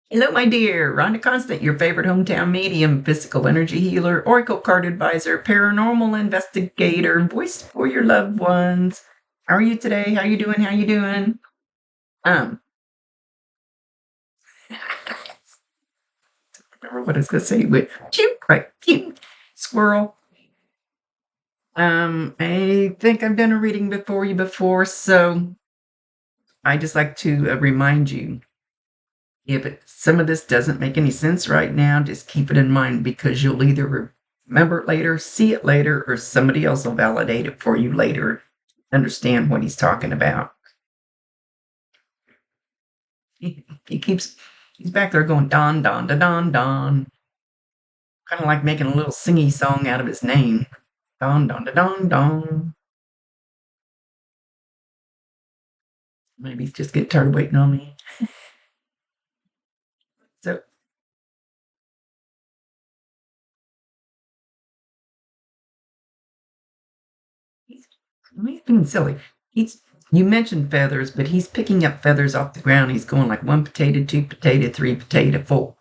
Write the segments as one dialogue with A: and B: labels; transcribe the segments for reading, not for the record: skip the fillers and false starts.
A: Hello, my dear. Rhonda Constant, your favorite hometown medium, physical energy healer, oracle card advisor, paranormal investigator, voice for your loved ones. How are you today? How you doing? How you doing? Um, I remember what I was gonna say with cute, right? Cute squirrel. I think I've done a reading before you before, so I just like to remind you if some of this doesn't make any sense right now, just keep it in mind because you'll either remember it later, see it later, or somebody else will validate it for you later. Understand what he's talking about. He keeps, he's back there going don, don, da, don, don. Kind of like making a little singy song out of his name. Don, don, da, don, don. Maybe he's just getting tired of waiting on me. So he's, he's being silly. He's You mentioned feathers, but he's picking up feathers off the ground. He's going like 1 potato, 2 potato, 3 potato, 4.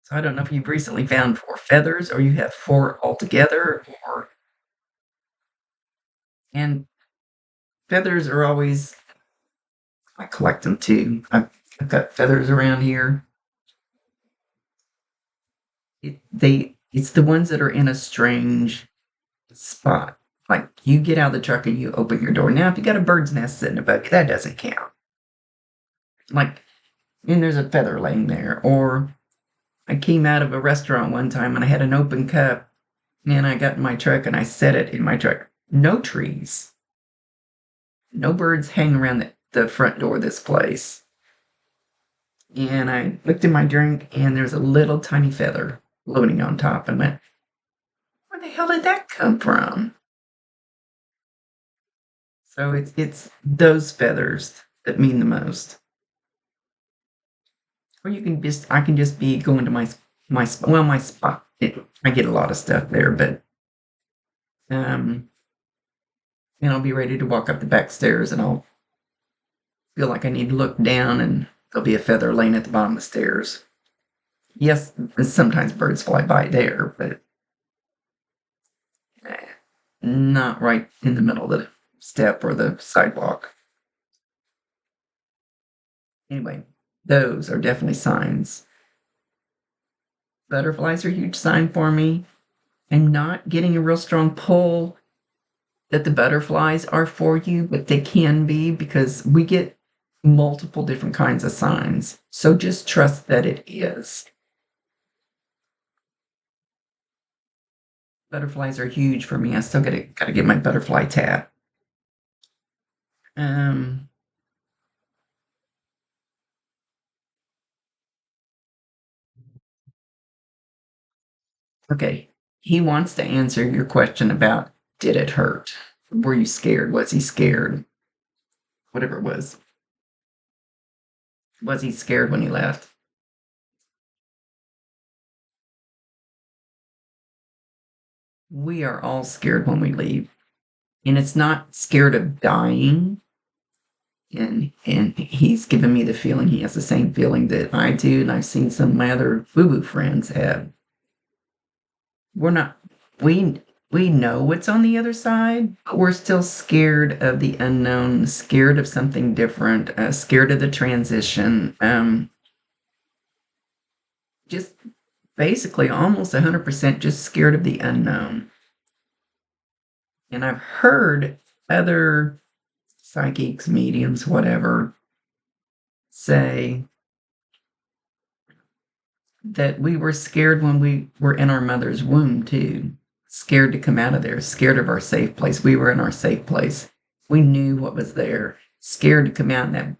A: So I don't know if you've recently found 4 feathers or you have 4 altogether, or and feathers are always, I collect them too. I've got feathers around here. It's the ones that are in a strange spot. Like you get out of the truck and you open your door. Now, if you got a bird's nest sitting above you, that doesn't count. Like, and there's a feather laying there. Or I came out of a restaurant one time and I had an open cup and I got in my truck and I set it in my truck. No trees. No birds hang around the front door of this place. And I looked in my drink and there's a little tiny feather floating on top and went, where the hell did that come from? So it's those feathers that mean the most. Or I can just be going to my spot. I get a lot of stuff there, but um and I'll be ready to walk up the back stairs and I'll feel like I need to look down and there'll be a feather laying at the bottom of the stairs. Yes, sometimes birds fly by there, but not right in the middle of the step or the sidewalk. Anyway, those are definitely signs. Butterflies are a huge sign for me. I'm not getting a real strong pull that the butterflies are for you, but they can be because we get multiple different kinds of signs. So just trust that it is. Butterflies are huge for me. I still gotta get my butterfly tap. Um, okay. He wants to answer your question about did it hurt? Were you scared? Was he scared? Whatever it was. Was he scared when he left? We are all scared when we leave. And it's not scared of dying. And he's given me the feeling he has the same feeling that I do, and I've seen some of my other woo-woo friends have. We're not we we know what's on the other side, but we're still scared of the unknown, scared of something different, scared of the transition. Just basically almost 100% just scared of the unknown. And I've heard other psychics, mediums, whatever, say that we were scared when we were in our mother's womb too. Scared to come out of there, scared of our safe place. We were in our safe place. We knew what was there. Scared to come out, and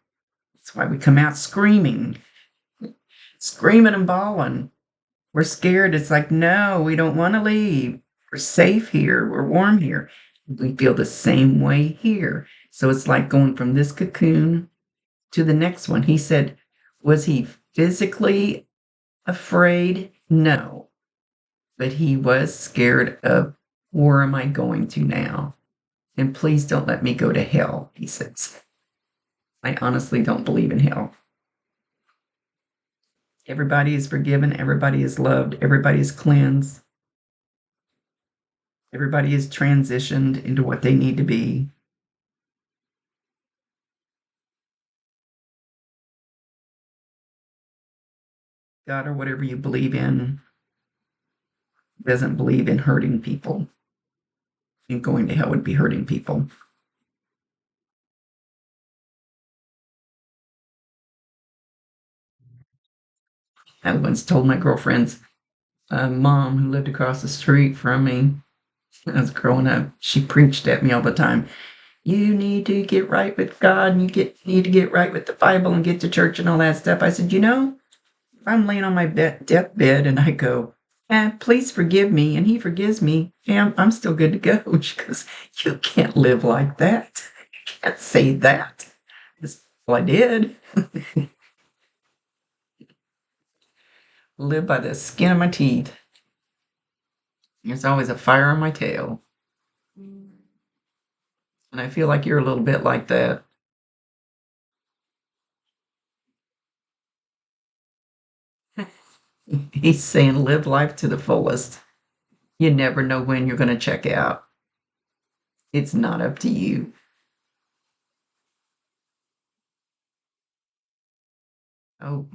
A: that's why we come out screaming, screaming and bawling. We're scared. It's like, no, we don't want to leave. We're safe here. We're warm here. We feel the same way here. So it's like going from this cocoon to the next one. He said, was he physically afraid? No. But he was scared of, where am I going to now? And please don't let me go to hell, he says. I honestly don't believe in hell. Everybody is forgiven, everybody is loved, everybody is cleansed, everybody is transitioned into what they need to be. God, or whatever you believe in, doesn't believe in hurting people. And going to hell would be hurting people. I once told my girlfriend's mom, who lived across the street from me when I was growing up, she preached at me all the time. You need to get right with God, and need to get right with the Bible and get to church and all that stuff. I said, if I'm laying on my deathbed and I go, please forgive me, and he forgives me, I'm still good to go. She goes, you can't live like that. You can't say that. Well, I did. Live by the skin of my teeth. There's always a fire on my tail. And I feel like you're a little bit like that. He's saying live life to the fullest. You never know when you're going to check out. It's not up to you. Oh,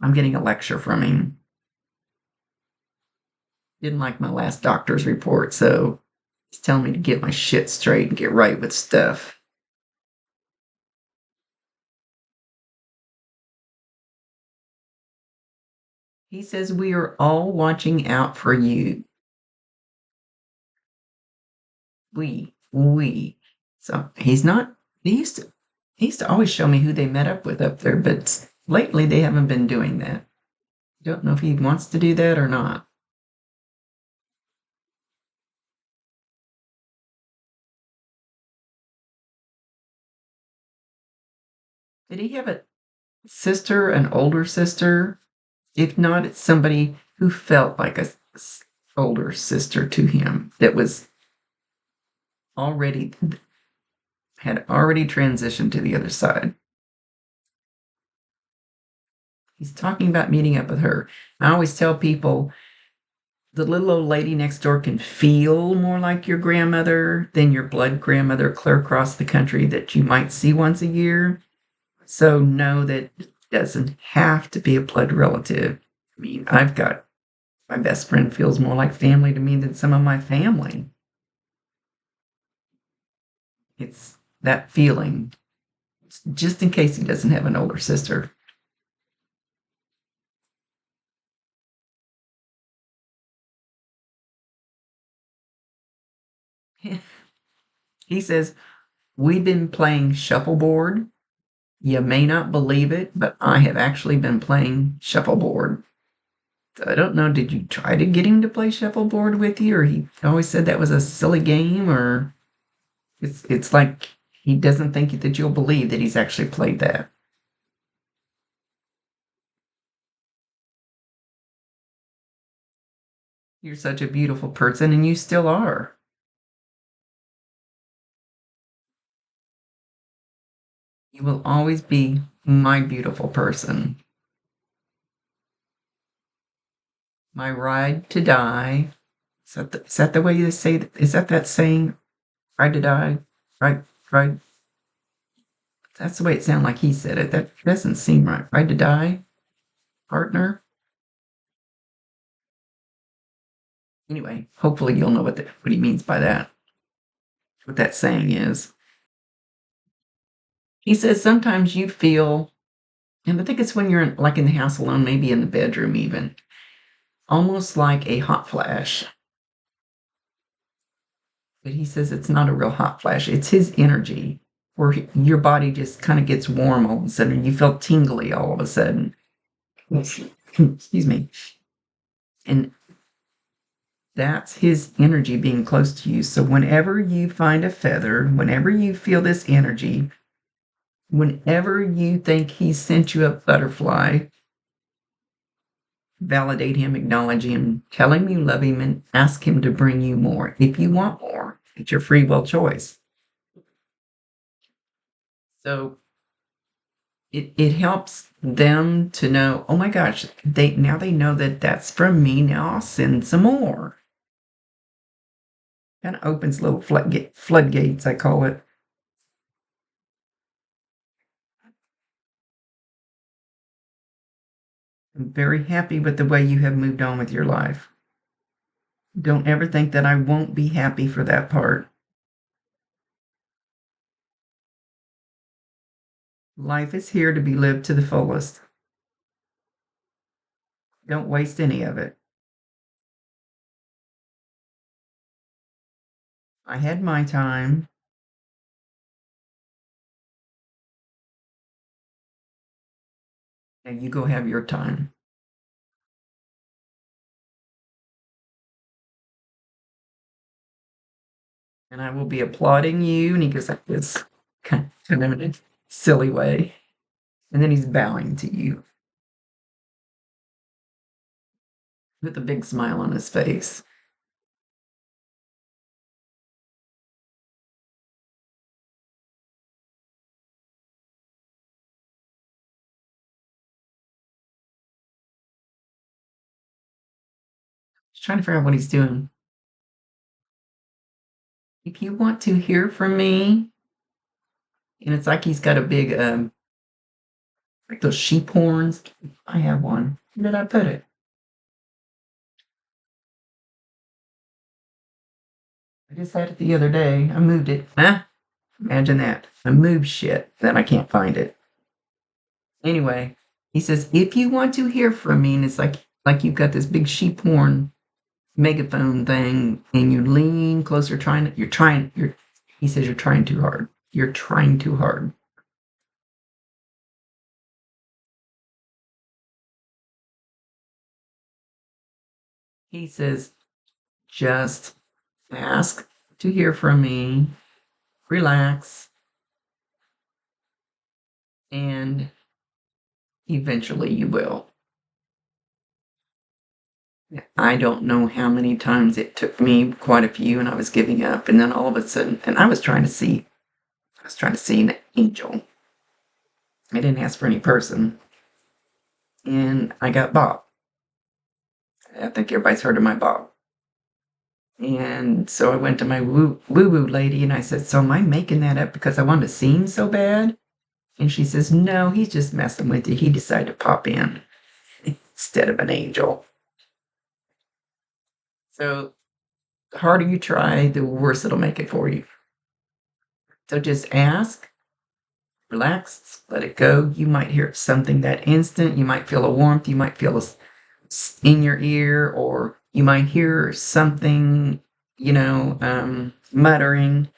A: I'm getting a lecture from him. Didn't like my last doctor's report, so he's telling me to get my shit straight and get right with stuff. He says we are all watching out for you. We. So he's not. He used to always show me who they met up with up there, but lately they haven't been doing that. Don't know if he wants to do that or not. Did he have a sister, an older sister? If not, it's somebody who felt like a older sister to him that was already had already transitioned to the other side. He's talking about meeting up with her. I always tell people the little old lady next door can feel more like your grandmother than your blood grandmother clear across the country that you might see once a year. So know that it doesn't have to be a blood relative. I mean, I've got my best friend feels more like family to me than some of my family. It's that feeling, just in case he doesn't have an older sister. He says, we've been playing shuffleboard. You may not believe it, but I have actually been playing shuffleboard. So I don't know, did you try to get him to play shuffleboard with you, or he always said that was a silly game, or it's like he doesn't think that you'll believe that he's actually played that. You're such a beautiful person, and you still are. You will always be my beautiful person. My ride to die. Is that the way they say that? Is that saying? Ride to die? Right, right. That's the way it sounded like he said it. That doesn't seem right. Ride to die? Partner? Anyway, hopefully you'll know what he means by that, what that saying is. He says sometimes you feel, and I think it's when you're like in the house alone, maybe in the bedroom even, almost like a hot flash. But he says it's not a real hot flash. It's his energy where your body just kind of gets warm all of a sudden. You feel tingly all of a sudden. Excuse me. And that's his energy being close to you. So whenever you find a feather, whenever you feel this energy, whenever you think he sent you a butterfly, validate him, acknowledge him, tell him you love him, and ask him to bring you more. If you want more, it's your free will choice. So it helps them to know, oh my gosh, they know that that's from me. Now I'll send some more. Kind of opens little floodgates, I call it. I'm very happy with the way you have moved on with your life. Don't ever think that I won't be happy for that part. Life is here to be lived to the fullest. Don't waste any of it. I had my time. And you go have your time. And I will be applauding you. And he goes like this, kind of in a silly way. And then he's bowing to you with a big smile on his face. Just trying to figure out what he's doing. If you want to hear from me, and it's like he's got a big, like those sheep horns. I have one. Where did I put it? I just had it the other day. I moved it. Huh? Imagine that. I moved shit, then I can't find it. Anyway, he says, if you want to hear from me, and it's like you've got this big sheep horn megaphone thing, and you lean closer, he says you're trying too hard. You're trying too hard. He says, just ask to hear from me, relax, and eventually you will. I don't know how many times it took me, quite a few, and I was giving up, and then all of a sudden, and I was trying to see an angel. I didn't ask for any person, and I got Bob. I think everybody's heard of my Bob. And so I went to my woo-woo lady, and I said, so am I making that up because I want to see him so bad? And she says, no, he's just messing with you. He decided to pop in instead of an angel. So the harder you try, the worse it'll make it for you. So just ask, relax, let it go. You might hear something that instant. You might feel a warmth. You might feel in your ear, or you might hear something, muttering,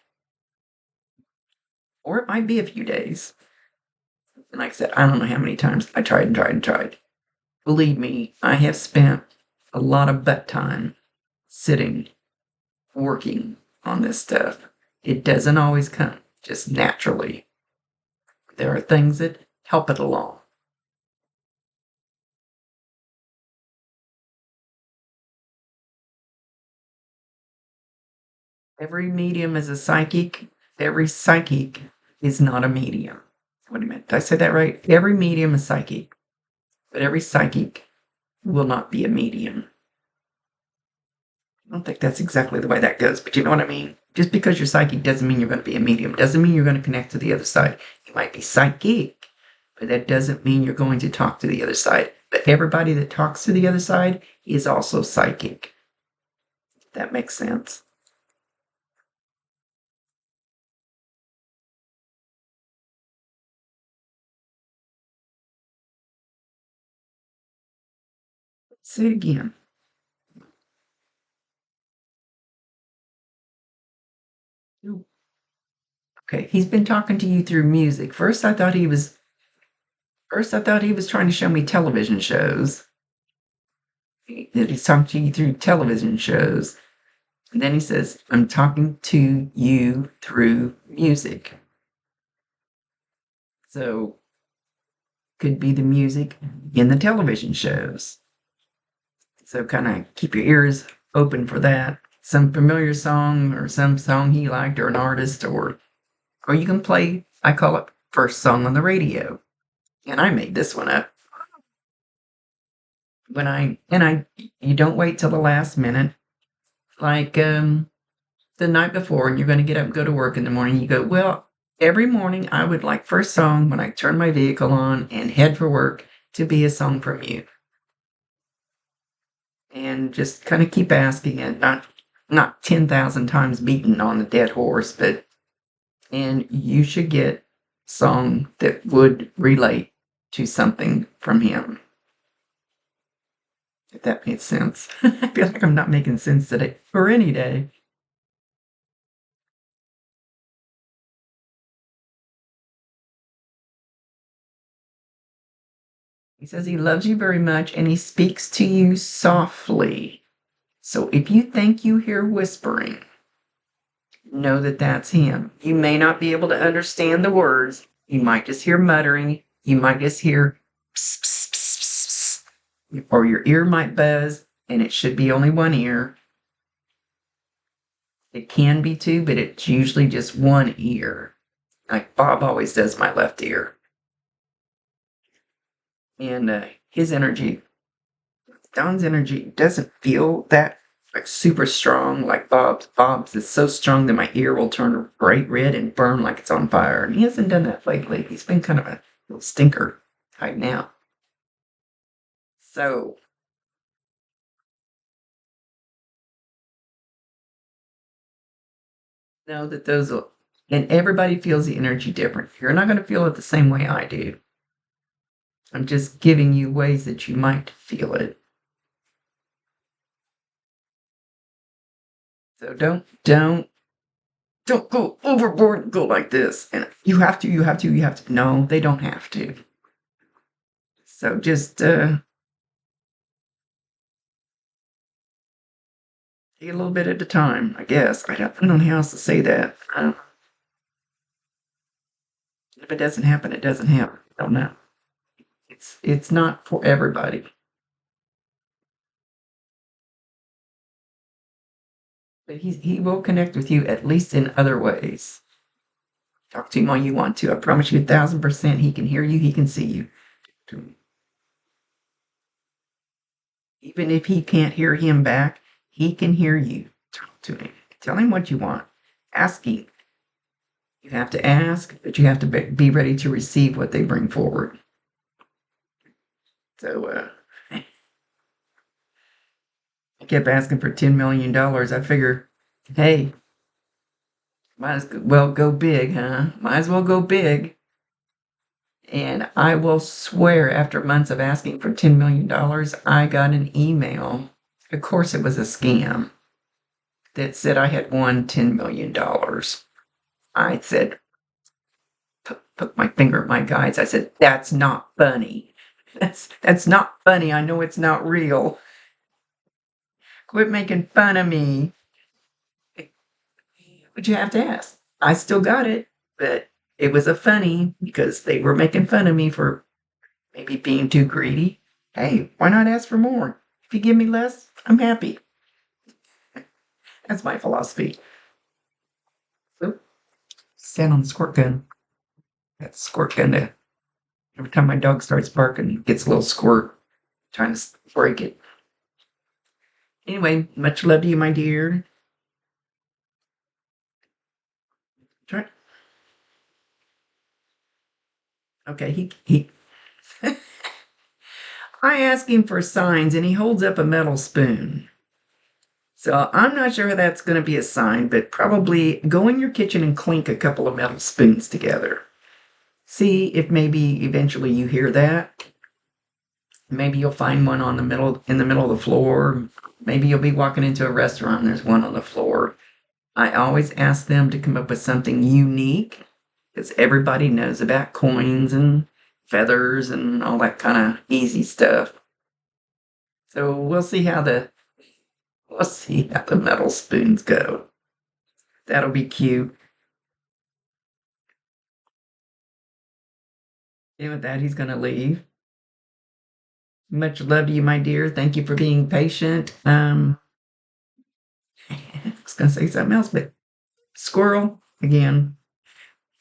A: or it might be a few days. And like I said, I don't know how many times I tried and tried and tried. Believe me, I have spent a lot of butt time sitting, working on this stuff. It doesn't always come just naturally. There are things that help it along. Every medium is a psychic. Every psychic is not a medium. What do you mean? Did I say that right? Every medium is psychic, but every psychic will not be a medium. I don't think that's exactly the way that goes, but you know what I mean? Just because you're psychic doesn't mean you're going to be a medium. Doesn't mean you're going to connect to the other side. You might be psychic, but that doesn't mean you're going to talk to the other side. But everybody that talks to the other side is also psychic. If that makes sense. Say it again. Okay, he's been talking to you through music. First I thought he was trying to show me television shows. That he's talking to you through television shows. And then he says, I'm talking to you through music. So could be the music in the television shows. So kind of keep your ears open for that. Some familiar song or some song he liked or an artist, or you can play, I call it first song on the radio. And I made this one up. You don't wait till the last minute. Like the night before, and you're going to get up and go to work in the morning. You go, well, every morning I would like first song when I turn my vehicle on and head for work to be a song from you. And just kind of keep asking it, not 10,000 times beaten on the dead horse, and you should get a song that would relate to something from him. If that makes sense. I feel like I'm not making sense today or any day. He says he loves you very much and he speaks to you softly. So if you think you hear whispering, know that that's him. You may not be able to understand the words. You might just hear muttering. You might just hear pss, pss, pss, pss, pss, or your ear might buzz, and it should be only one ear. It can be two, but it's usually just one ear. Like Bob always does my left ear. And his energy, Don's energy doesn't feel that like super strong like Bob's. Bob's is so strong that my ear will turn bright red and burn like it's on fire. And he hasn't done that lately. He's been kind of a little stinker right now. So know that those will, and everybody feels the energy different. You're not going to feel it the same way I do. I'm just giving you ways that you might feel it. So don't go overboard and go like this. And you have to. No, they don't have to. So just take a little bit at a time, I guess. I don't know how else to say that. If it doesn't happen, it doesn't happen. I don't know. It's not for everybody. But he will connect with you at least in other ways. Talk to him all you want to. I promise you 1,000% he can hear you, he can see you. Even if he can't hear him back, he can hear you. Talk to him. Tell him what you want. Ask him. You have to ask, but you have to be ready to receive what they bring forward. So I kept asking for $10 million. I figure, hey, might as well go big, huh? Might as well go big. And I will swear, after months of asking for $10 million, I got an email. Of course, it was a scam that said I had won $10 million. I said, put my finger at my guides. I said, that's not funny. That's not funny. I know it's not real. Quit making fun of me. But you have to ask. I still got it, but it was a funny because they were making fun of me for maybe being too greedy. Hey, why not ask for more? If you give me less, I'm happy. That's my philosophy. So, stand on the squirt gun. That squirt gun, every time my dog starts barking, it gets a little squirt, trying to break it. Anyway, much love to you, my dear. Try. Okay, he I ask him for signs and he holds up a metal spoon. So I'm not sure that's going to be a sign, but probably go in your kitchen and clink a couple of metal spoons together. See if maybe eventually you hear that. Maybe you'll find one in the middle of the floor. Maybe you'll be walking into a restaurant and there's one on the floor. I always ask them to come up with something unique because everybody knows about coins and feathers and all that kind of easy stuff. So we'll see how the metal spoons go. That'll be cute. And with that, he's going to leave. Much love to you, my dear. Thank you for being patient. I was going to say something else, but squirrel again.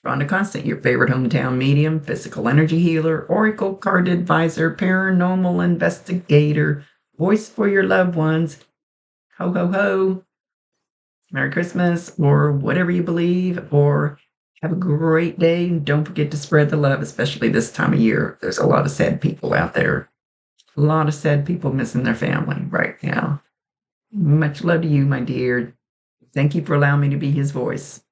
A: Rhonda Constant, your favorite hometown medium, physical energy healer, oracle card advisor, paranormal investigator, voice for your loved ones. Ho, ho, ho. Merry Christmas, or whatever you believe, or have a great day. And don't forget to spread the love, especially this time of year. There's a lot of sad people out there. A lot of sad people missing their family right now. Much love to you, my dear. Thank you for allowing me to be his voice.